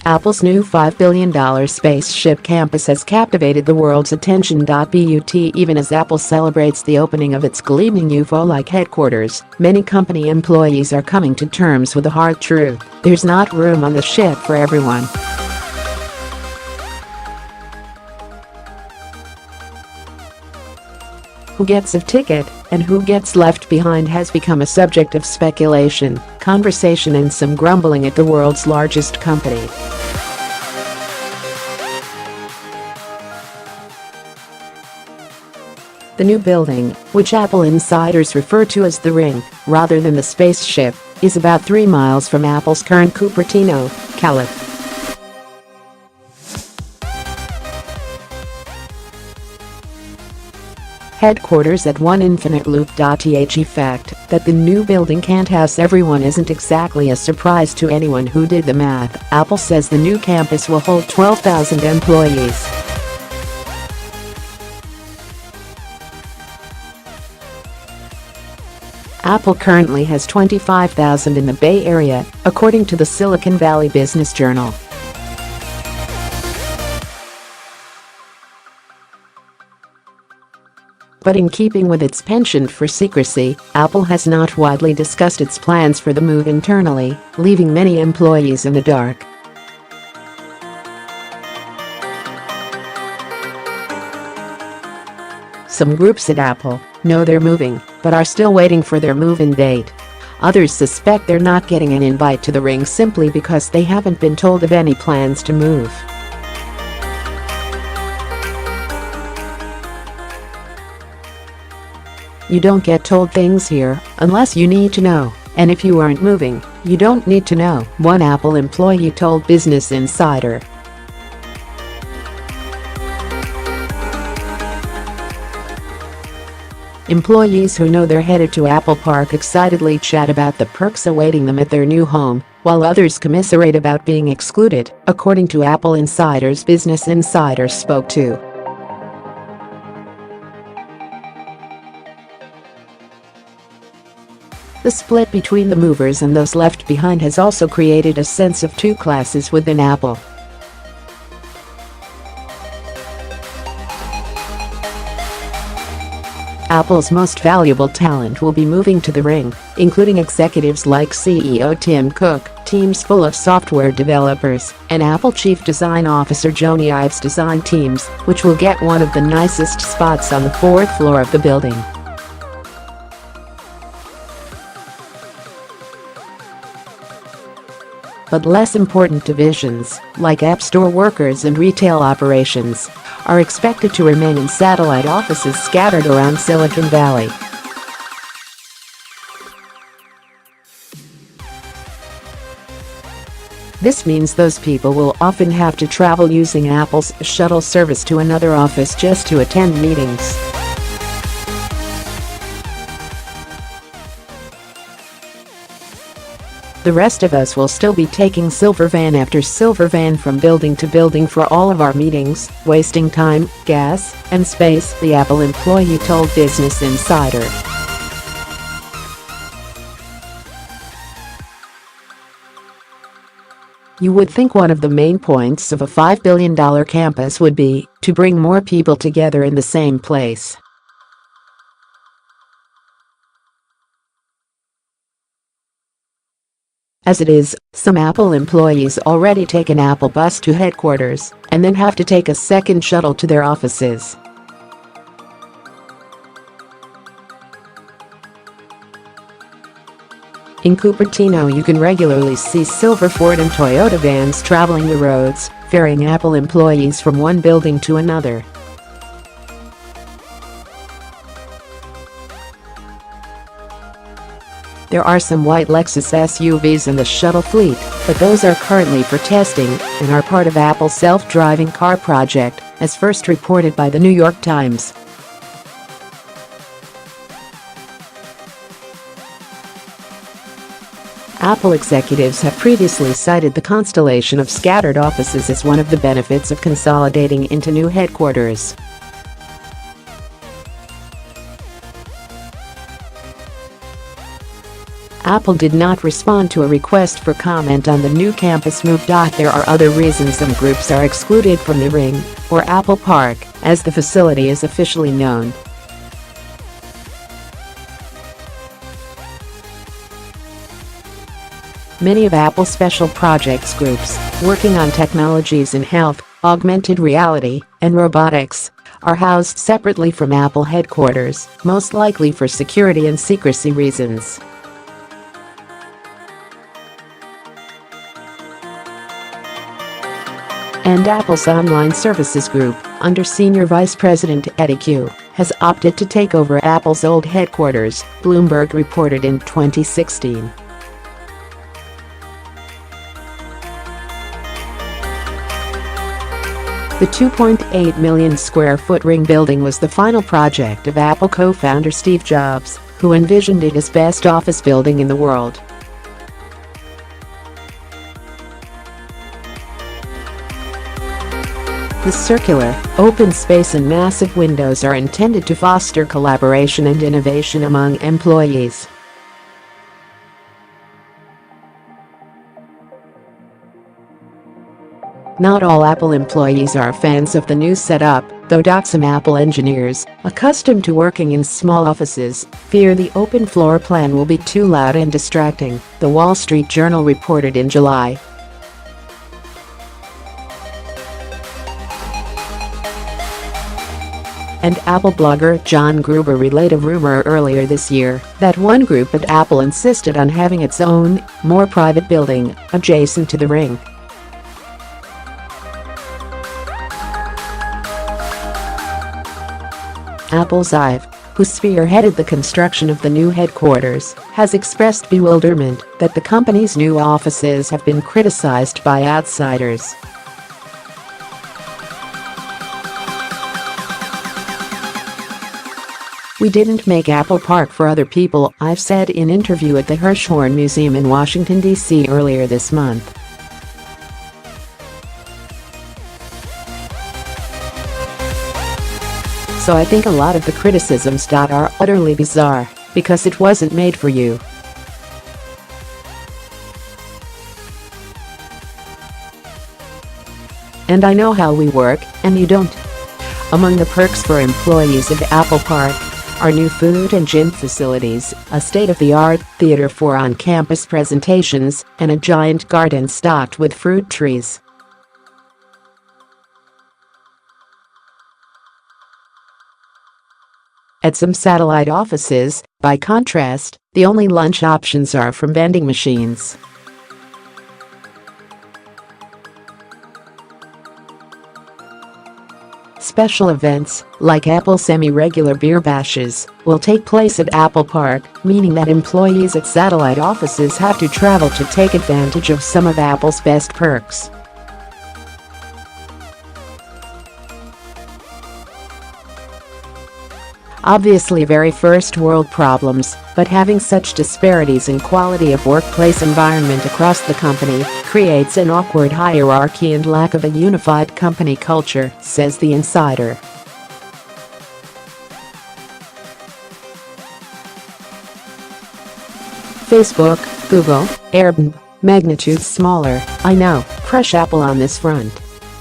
Apple's new $5 billion spaceship campus has captivated the world's attention.But even as Apple celebrates the opening of its gleaming UFO-like headquarters, many company employees are coming to terms with the hard truth: there's not room on the ship for everyone. Who gets a ticket and who gets left behind has become a subject of speculation, conversation and some grumbling at the world's largest company. The new building, which Apple insiders refer to as the Ring, rather than the spaceship, is about 3 miles from Apple's current Cupertino, Calif. Headquarters at One Infinite Loop.The fact that the new building can't house everyone isn't exactly a surprise to anyone who did the math. Apple says the new campus will hold 12,000 employees. Apple currently has 25,000 in the Bay Area, according to the Silicon Valley Business Journal. But in keeping with its penchant for secrecy, Apple has not widely discussed its plans for the move internally, leaving many employees in the dark. Some groups at Apple know they're moving, but are still waiting for their move-in date. Others suspect they're not getting an invite to the Ring simply because they haven't been told of any plans to move. You don't get told things here unless you need to know, and if you aren't moving, you don't need to know, one Apple employee told Business Insider. Employees who know they're headed to Apple Park excitedly chat about the perks awaiting them at their new home, while others commiserate about being excluded, according to Apple insiders Business Insider spoke to. The split between the movers and those left behind has also created a sense of two classes within Apple. Apple's most valuable talent will be moving to the Ring, including executives like CEO Tim Cook, teams full of software developers, and Apple Chief Design Officer Jony's design teams, which will get one of the nicest spots on the 4th floor of the building. But less important divisions, like App Store workers and retail operations, are expected to remain in satellite offices scattered around Silicon Valley. This means those people will often have to travel using Apple's shuttle service to another office just to attend meetings. The rest of us will still be taking silver van after silver van from building to building for all of our meetings, wasting time, gas, and space, the Apple employee told Business Insider. You would think one of the main points of a $5 billion campus would be to bring more people together in the same place. As it is, some Apple employees already take an Apple bus to headquarters and then have to take a second shuttle to their offices. In Cupertino, you can regularly see silver Ford and Toyota vans traveling the roads, ferrying Apple employees from one building to another. There are some white Lexus SUVs in the shuttle fleet, but those are currently for testing and are part of Apple's self-driving car project, as first reported by the New York Times. Apple executives have previously cited the constellation of scattered offices as one of the benefits of consolidating into new headquarters. Apple did not respond to a request for comment on the new campus move. There are other reasons some groups are excluded from the Ring, or Apple Park, as the facility is officially known. Many of Apple's special projects groups, working on technologies in health, augmented reality, and robotics, are housed separately from Apple headquarters, most likely for security and secrecy reasons. And Apple's online services group, under Senior Vice President Eddie Q, has opted to take over Apple's old headquarters, Bloomberg reported in 2016. The 2.8 million square foot Ring building was the final project of Apple co-founder Steve Jobs, who envisioned it as best office building in the world. The circular, open space and massive windows are intended to foster collaboration and innovation among employees. Not all Apple employees are fans of the new setup, though some Apple engineers, accustomed to working in small offices, fear the open floor plan will be too loud and distracting, The Wall Street Journal reported in July. And Apple blogger John Gruber relayed a rumor earlier this year that one group at Apple insisted on having its own, more private building, adjacent to the Ring. Apple's Ive, who spearheaded the construction of the new headquarters, has expressed bewilderment that the company's new offices have been criticized by outsiders. "We didn't make Apple Park for other people," Ive said in an interview at the Hirshhorn Museum in Washington, D.C. earlier this month. "So I think a lot of the criticisms are utterly bizarre, because it wasn't made for you. And I know how we work, and you don't." Among the perks for employees at Apple Park are new food and gym facilities, a state-of-the-art theater for on-campus presentations, and a giant garden stocked with fruit trees. At some satellite offices, by contrast, the only lunch options are from vending machines. Special events, like Apple semi-regular beer bashes, will take place at Apple Park, meaning that employees at satellite offices have to travel to take advantage of some of Apple's best perks. Obviously very first-world problems, but having such disparities in quality of workplace environment across the company creates an awkward hierarchy and lack of a unified company culture, says the insider. Facebook, Google, Airbnb, magnitude smaller, I know, crush Apple on this front.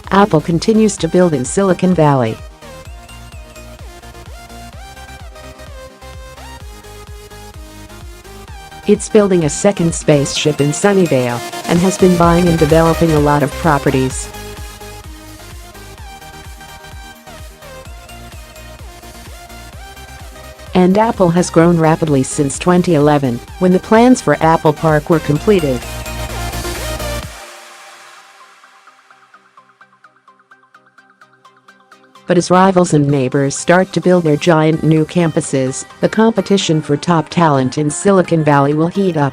Apple continues to build in Silicon Valley. It's building a second spaceship in Sunnyvale and has been buying and developing a lot of properties. And Apple has grown rapidly since 2011, when the plans for Apple Park were completed. But as rivals and neighbors start to build their giant new campuses, the competition for top talent in Silicon Valley will heat up.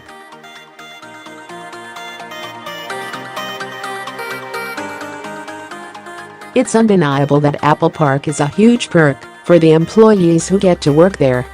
It's undeniable that Apple Park is a huge perk for the employees who get to work there.